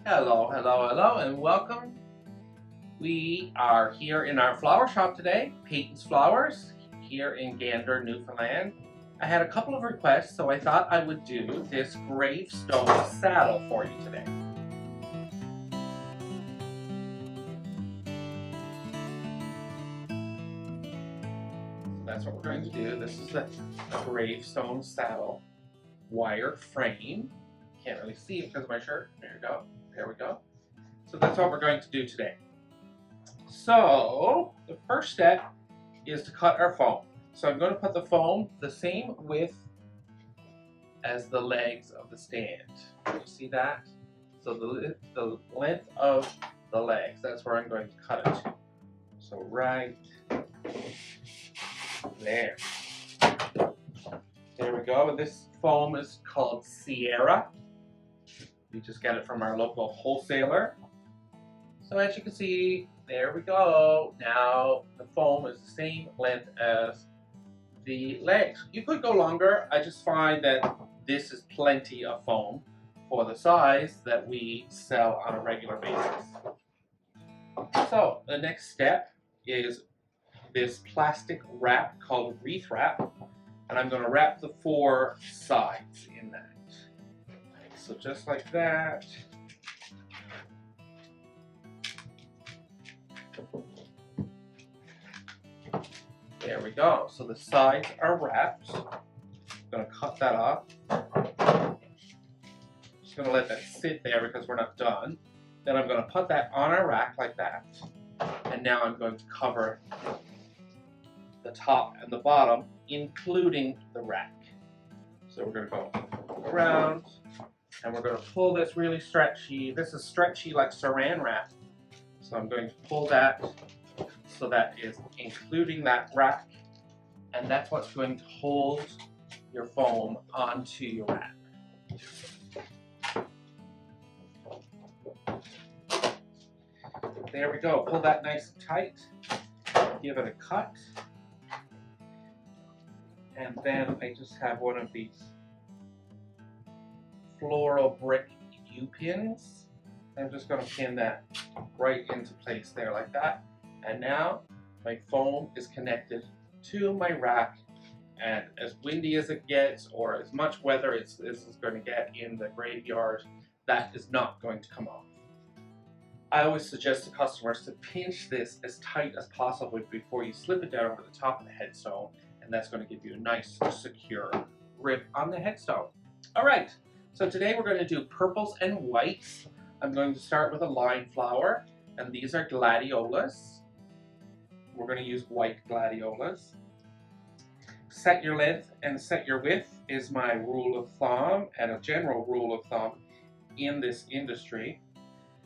Hello, hello, hello, and welcome. We are here in our flower shop today, Peyton's Flowers, here in Gander, Newfoundland. I had a couple of requests, so I thought I would do this gravestone saddle for you today. That's what we're going to do. This is the gravestone saddle wire frame. Can't really see it because of my shirt. There you go. There we go. So that's what we're going to do today. So the first step is to cut our foam. So I'm going to put the foam the same width as the legs of the stand. You see that? So the length of the legs, that's where I'm going to cut it to. So right there. There we go. And this foam is called Sierra. We just get it from our local wholesaler. So as you can see, there we go. Now the foam is the same length as the legs. You could go longer. I just find that this is plenty of foam for the size that we sell on a regular basis. So the next step is this plastic wrap called wreath wrap, and I'm going to wrap the four sides in that. So just like that. There we go. So the sides are wrapped. I'm going to cut that off. Just going to let that sit there because we're not done. Then I'm going to put that on our rack like that. And now I'm going to cover the top and the bottom, including the rack. So we're going to go around, and we're going to pull this really stretchy. This is stretchy like saran wrap. So I'm going to pull that so that is including that rack, and that's what's going to hold your foam onto your rack. There we go. Pull that nice and tight. Give it a cut. And then I just have one of these floral brick U-pins. I'm just going to pin that right into place there like that. And now my foam is connected to my rack, and as windy as it gets, or as much weather as this is going to get in the graveyard, that is not going to come off. I always suggest to customers to pinch this as tight as possible before you slip it down over the top of the headstone, and that's going to give you a nice, secure grip on the headstone. All right, so today we're going to do purples and whites. I'm going to start with a line flower, and these are gladiolas. We're going to use white gladiolas. Set your length and set your width is my rule of thumb, and a general rule of thumb in this industry.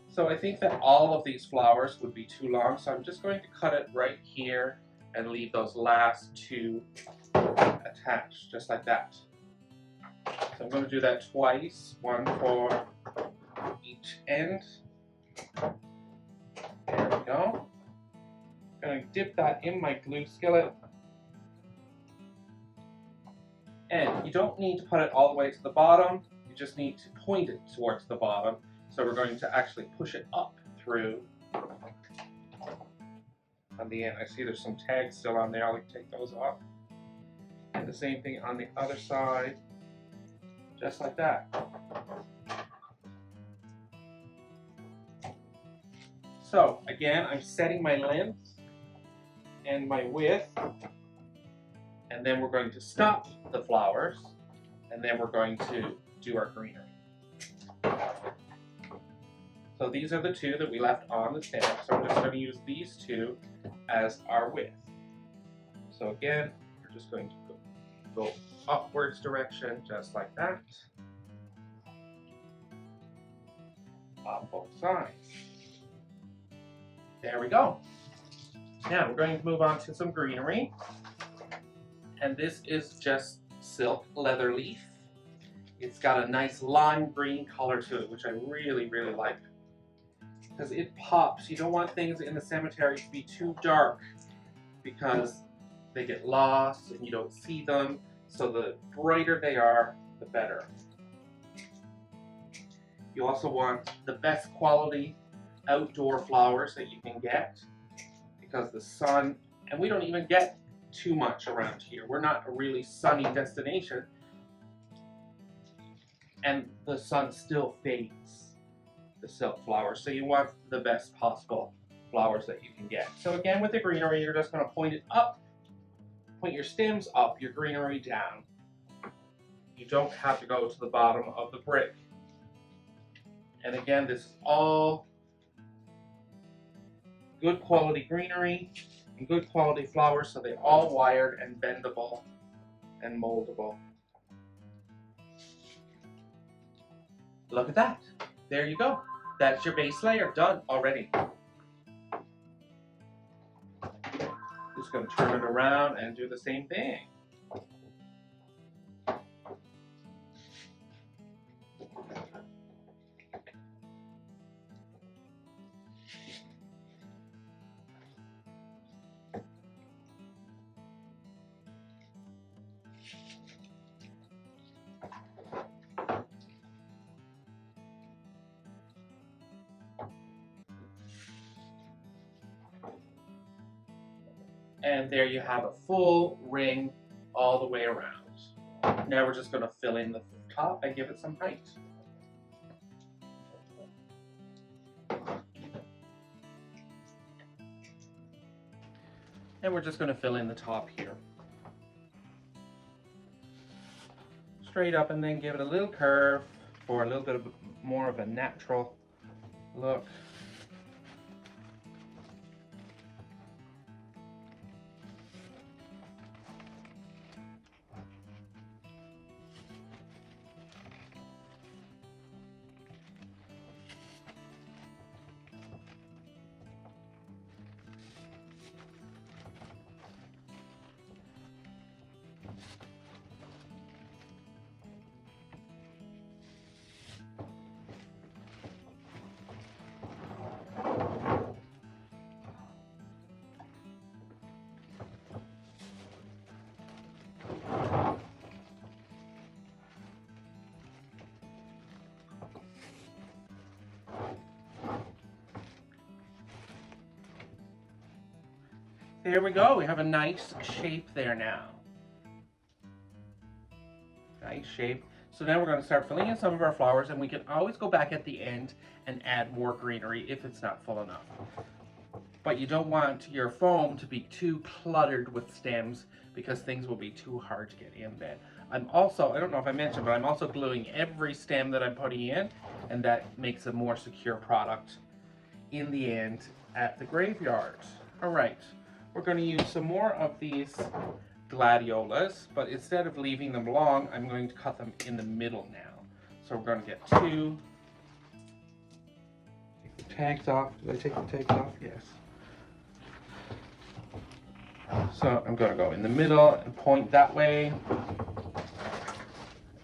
So I think that all of these flowers would be too long, so I'm just going to cut it right here and leave those last two attached, just like that. So I'm going to do that twice, one for each end. There we go. I'm going to dip that in my glue skillet. And you don't need to put it all the way to the bottom, you just need to point it towards the bottom. So we're going to actually push it up through on the end. I see there's some tags still on there, I'll take those off. And the same thing on the other side, just like that. So again, I'm setting my length and my width, and then we're going to stop the flowers, and then we're going to do our greenery. So these are the two that we left on the stand, so we're just going to use these two as our width. So again, we're just going to go upwards direction, just like that, on both sides. There we go. Now we're going to move on to some greenery, and this is just silk leather leaf. It's got a nice lime green color to it, which I really, really like, because it pops. You don't want things in the cemetery to be too dark because they get lost and you don't see them. So the brighter they are, the better. You also want the best quality outdoor flowers that you can get, because the sun, and we don't even get too much around here. We're not a really sunny destination, and the sun still fades the silk flowers. So you want the best possible flowers that you can get. So again, with the greenery, you're just going to point it up, point your stems up, your greenery down. You don't have to go to the bottom of the brick. And again, this is all good quality greenery and good quality flowers, so they're all wired and bendable and moldable. Look at that. There you go. That's your base layer done already. Just going to turn it around and do the same thing. And there you have a full ring all the way around. Now we're just going to fill in the top and give it some height. And we're just going to fill in the top here. Straight up, and then give it a little curve for a little bit of more of a natural look. There we go, we have a nice shape there now. Nice shape. So now we're going to start filling in some of our flowers, and we can always go back at the end and add more greenery if it's not full enough. But you don't want your foam to be too cluttered with stems, because things will be too hard to get in then. I'm also, I don't know if I mentioned, but I'm also gluing every stem that I'm putting in, and that makes a more secure product in the end at the graveyard. All right. We're going to use some more of these gladiolas, but instead of leaving them long, I'm going to cut them in the middle now. So we're going to get two. Take the tags off. Did I take the tags off? Yes. So I'm going to go in the middle and point that way.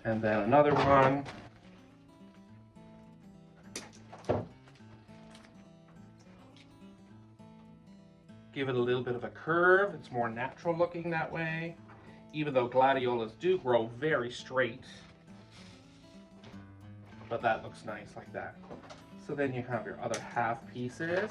And then another one. Give it a little bit of a curve. It's more natural looking that way, even though gladiolas do grow very straight. But that looks nice like that. So then you have your other half pieces.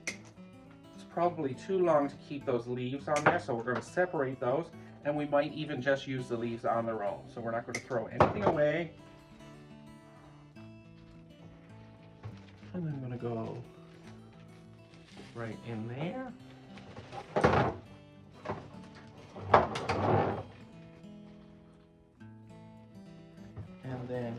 It's probably too long to keep those leaves on there, so we're going to separate those, and we might even just use the leaves on their own. So we're not going to throw anything away. And I'm going to go right in there. And then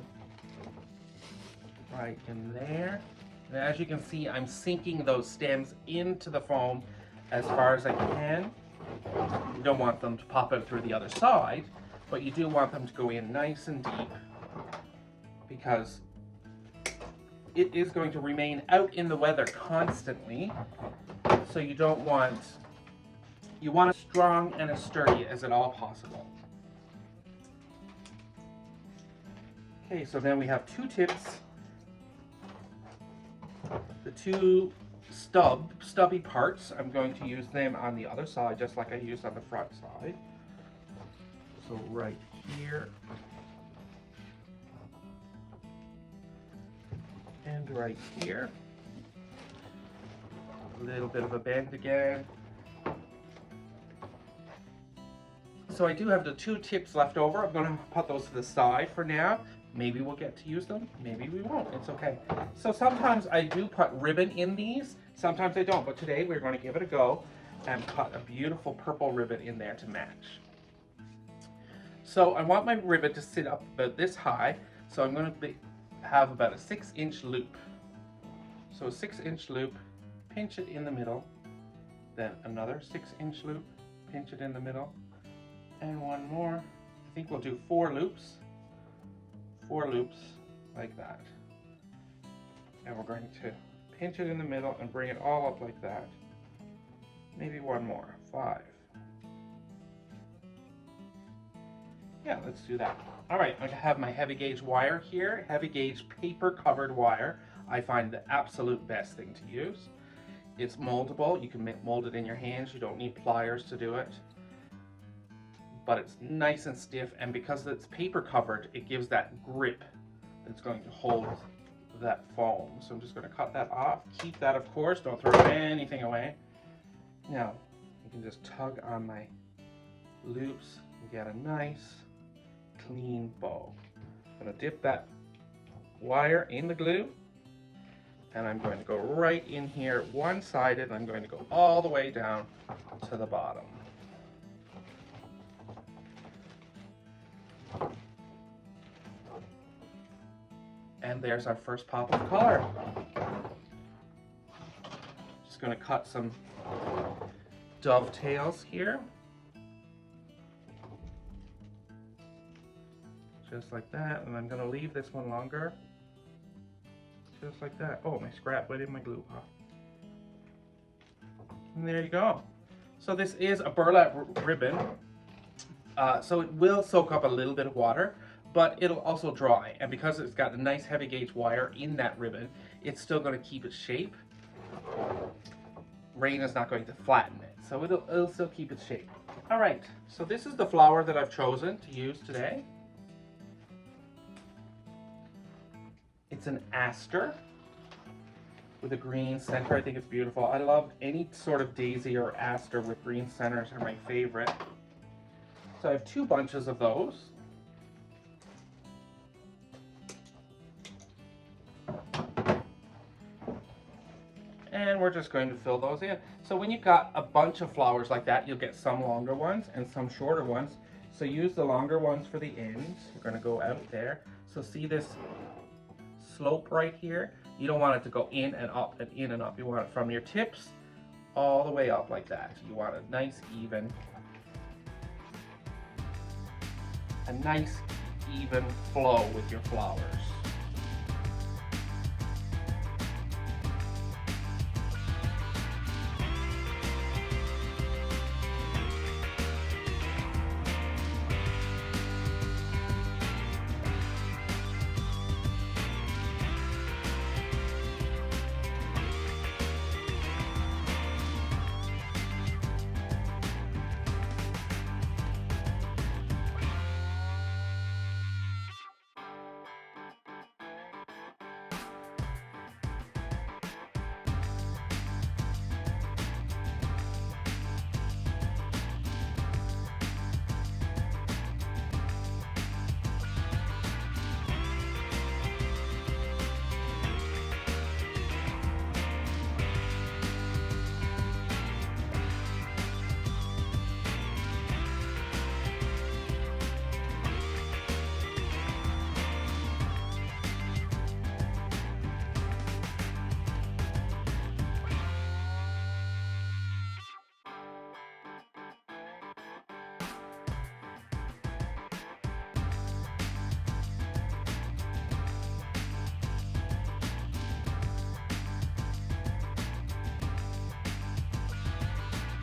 right in there. And as you can see, I'm sinking those stems into the foam as far as I can. You don't want them to pop out through the other side, but you do want them to go in nice and deep, because it is going to remain out in the weather constantly, so you don't want, you want it strong and as sturdy as at all possible. Okay, so then we have two tips. The two stubby parts, I'm going to use them on the other side, just like I used on the front side. So right here. And right here. A little bit of a bend again. So I do have the 2 tips left over. I'm going to put those to the side for now. Maybe we'll get to use them, maybe we won't. It's okay. So sometimes I do put ribbon in these, sometimes I don't. But today we're going to give it a go and put a beautiful purple ribbon in there to match. So I want my ribbon to sit up about this high. So I'm going to have about a 6-inch loop. So a 6-inch loop, pinch it in the middle. Then another 6-inch loop, pinch it in the middle. And one more. I think we'll do 4 loops. 4 loops like that. And we're going to pinch it in the middle and bring it all up like that. Maybe one more. 5. Yeah, let's do that. All right, I have my heavy gauge wire here. Heavy gauge paper covered wire. I find the absolute best thing to use. It's moldable. You can mold it in your hands. You don't need pliers to do it. But it's nice and stiff, and because it's paper covered, it gives that grip that's going to hold that foam. So I'm just going to cut that off. Keep that, of course. Don't throw anything away. Now, you can just tug on my loops and get a nice, clean bow. I'm going to dip that wire in the glue, and I'm going to go right in here one-sided, and I'm going to go all the way down to the bottom. And there's our first pop of color. Just going to cut some dovetails here. Just like that. And I'm going to leave this one longer. Just like that. Oh, my scrap went in my glue pot. And there you go. So this is a burlap ribbon. So it will soak up a little bit of water, but it'll also dry. And because it's got a nice heavy gauge wire in that ribbon, it's still going to keep its shape. Rain is not going to flatten it, so it'll still keep its shape. All right, so this is the flower that I've chosen to use today. It's an aster with a green center. I think it's beautiful. I love any sort of daisy or aster with green centers are my favorite. So I have 2 bunches of those. And we're just going to fill those in. So when you've got a bunch of flowers like that, you'll get some longer ones and some shorter ones. So use the longer ones for the ends. You're going to go out there. So see this slope right here? You don't want it to go in and up and in and up. You want it from your tips all the way up like that. You want a nice even flow with your flowers.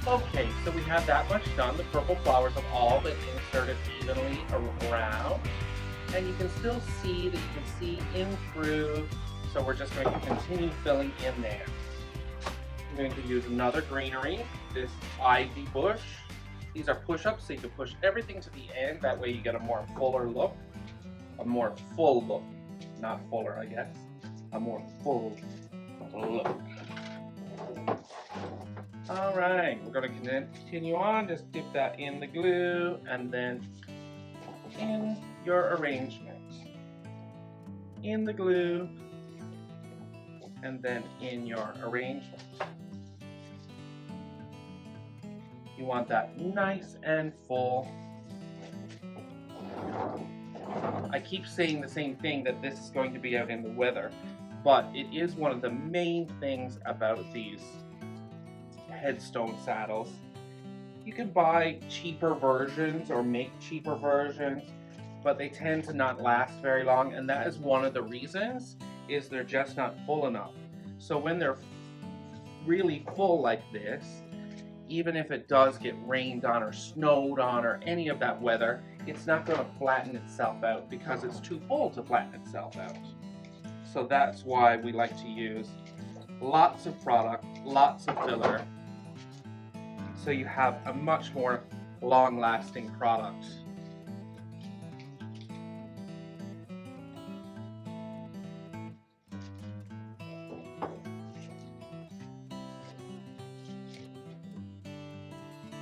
Okay, so we have that much done. The purple flowers have all been inserted evenly around. And you can still see that you can see in through. So we're just going to continue filling in there. I'm going to use another greenery, this ivy bush. These are push-ups, so you can push everything to the end. That way you get a more fuller look. A more full look. Not fuller, I guess. a more full look. All right, we're going to continue on. Just dip that in the glue and then in your arrangement. In the glue and then in your arrangement. You want that nice and full. I keep saying the same thing, that this is going to be out in the weather, but it is one of the main things about these headstone saddles. You can buy cheaper versions or make cheaper versions, but they tend to not last very long, and that is one of the reasons, is they're just not full enough. So when they're really full like this, even if it does get rained on or snowed on or any of that weather, it's not going to flatten itself out because it's too full to flatten itself out. So that's why we like to use lots of product, lots of filler, so you have a much more long-lasting product.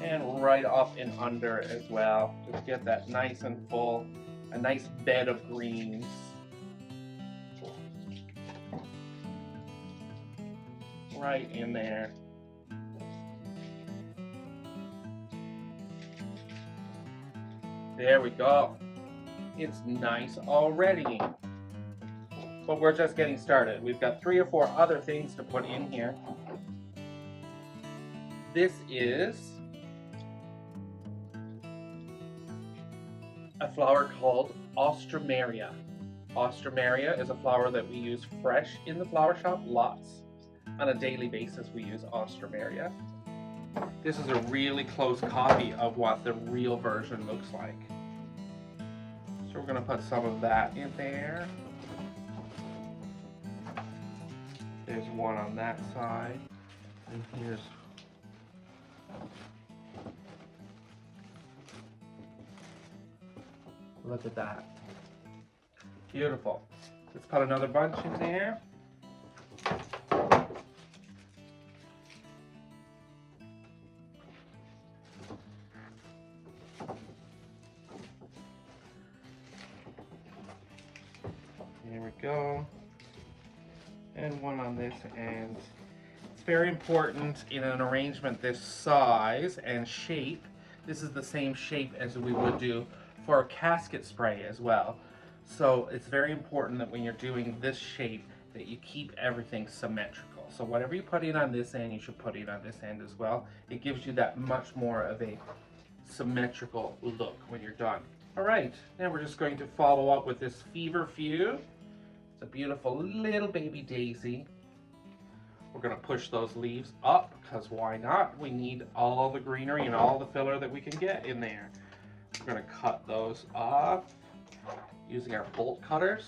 And right up and under as well. Just get that nice and full, a nice bed of greens. Right in there. There we go. It's nice already. But we're just getting started. We've got 3 or 4 other things to put in here. This is a flower called Ostromeria. Ostromeria is a flower that we use fresh in the flower shop, lots. On a daily basis we use Ostromeria. This is a really close copy of what the real version looks like. So we're going to put some of that in there. There's one on that side, and here's look at that. Beautiful. Let's put another bunch in there. There we go. And one on this end. It's very important in an arrangement this size and shape. This is the same shape as we would do for a casket spray as well. So it's very important that when you're doing this shape that you keep everything symmetrical. So whatever you put in on this end, you should put in on this end as well. It gives you that much more of a symmetrical look when you're done. All right, now we're just going to follow up with this feverfew. It's a beautiful little baby daisy. We're going to push those leaves up because why not? We need all the greenery and all the filler that we can get in there. We're going to cut those off using our bolt cutters.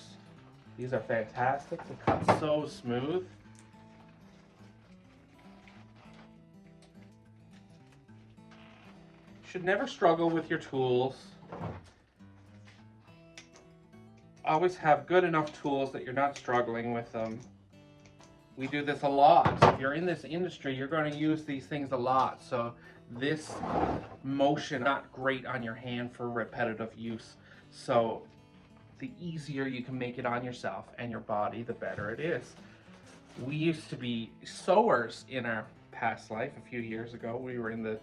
These are fantastic. They cut so smooth. You should never struggle with your tools. Always have good enough tools that you're not struggling with them. We do this a lot. If you're in this industry, you're going to use these things a lot. So this motion is not great on your hand for repetitive use. So the easier you can make it on yourself and your body, the better it is. We used to be sewers in our past life. A few years ago, we were in the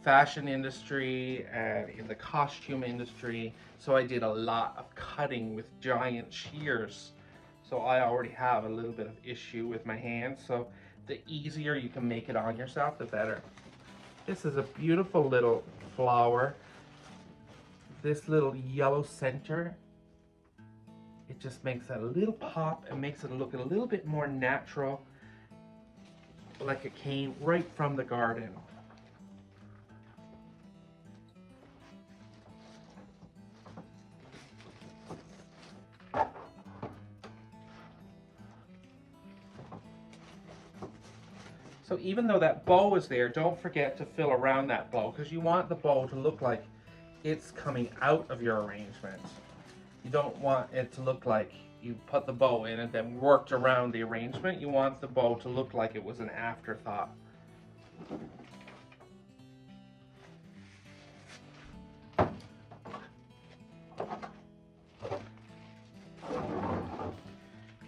fashion industry and in the costume industry. So I did a lot of cutting with giant shears. So I already have a little bit of issue with my hands. So the easier you can make it on yourself, the better. This is a beautiful little flower. This little yellow center, it just makes a little pop and makes it look a little bit more natural, like it came right from the garden. So even though that bow is there, don't forget to fill around that bow because you want the bow to look like it's coming out of your arrangement. You don't want it to look like you put the bow in and then worked around the arrangement. You want the bow to look like it was an afterthought.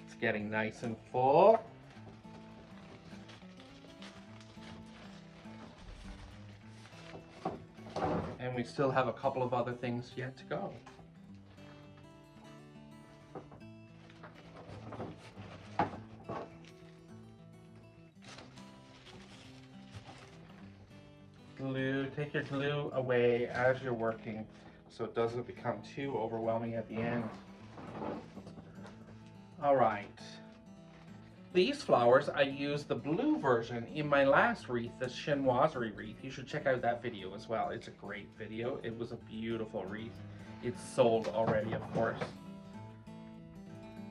It's getting nice and full. And we still have a couple of other things yet to go. Glue, take your glue away as you're working so it doesn't become too overwhelming at the end. All right. These flowers, I used the blue version in my last wreath, the chinoiserie wreath. You should check out that video as well. It's a great video. It was a beautiful wreath. It's sold already, of course.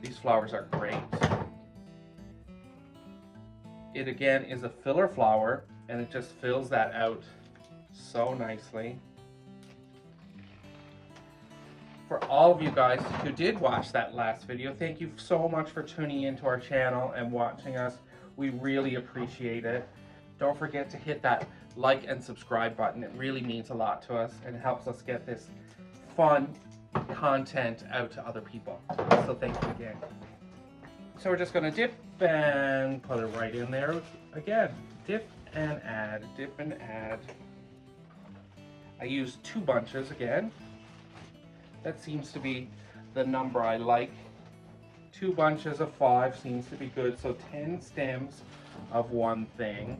These flowers are great. It again is a filler flower, and it just fills that out so nicely. For all of you guys who did watch that last video, thank you so much for tuning into our channel and watching us. We really appreciate it. Don't forget to hit that like and subscribe button. It really means a lot to us and helps us get this fun content out to other people. So thank you again. So we're just going to dip and put it right in there again. Dip and add, dip and add. I used 2 bunches again. That seems to be the number I like. 2 bunches of 5 seems to be good, so 10 stems of one thing.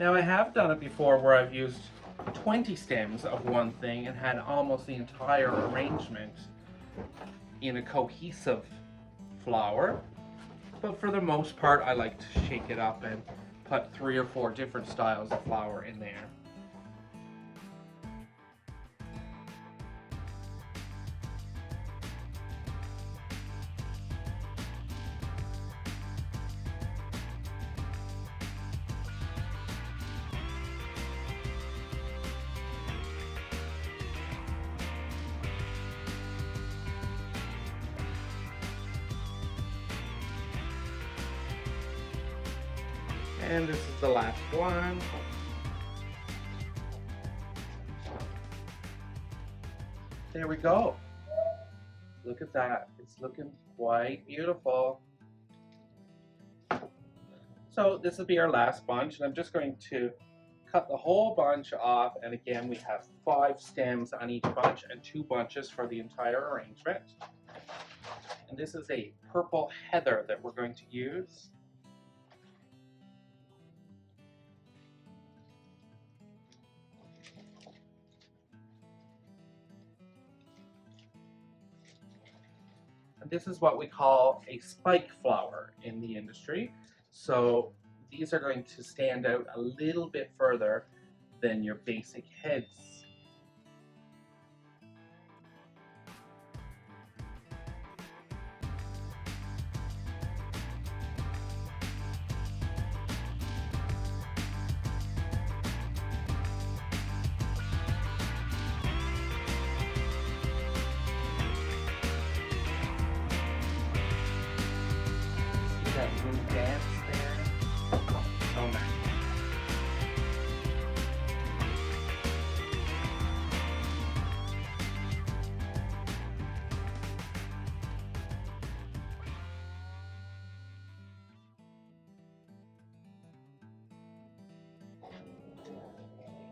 Now I have done it before where I've used 20 stems of one thing and had almost the entire arrangement in a cohesive flower. But for the most part, I like to shake it up and put 3 or 4 different styles of flower in there. And this is the last one. There we go. Look at that. It's looking quite beautiful. So this will be our last bunch, and I'm just going to cut the whole bunch off. And again, we have 5 stems on each bunch and 2 bunches for the entire arrangement. And this is a purple heather that we're going to use. This is what we call a spike flower in the industry. So these are going to stand out a little bit further than your basic heads. That little dance there. So nice.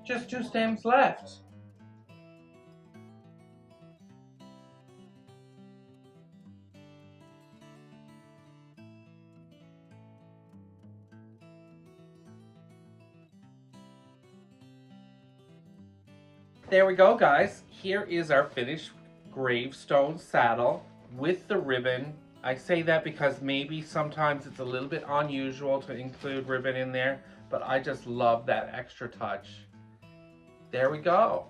Just 2 stems left. There we go, guys. Here is our finished gravestone saddle with the ribbon. I say that because maybe sometimes it's a little bit unusual to include ribbon in there, but I just love that extra touch. There we go.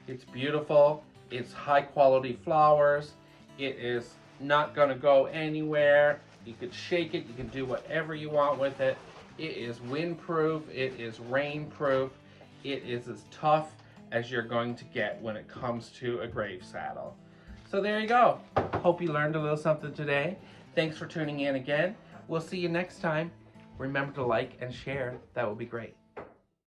It's beautiful. It's high quality flowers. It is not gonna go anywhere. You could shake it, you can do whatever you want with it. It is windproof, it is rainproof. It is as tough as you're going to get when it comes to a grave saddle. So there you go. Hope you learned a little something today. Thanks for tuning in again. We'll see you next time. Remember to like and share. That would be great.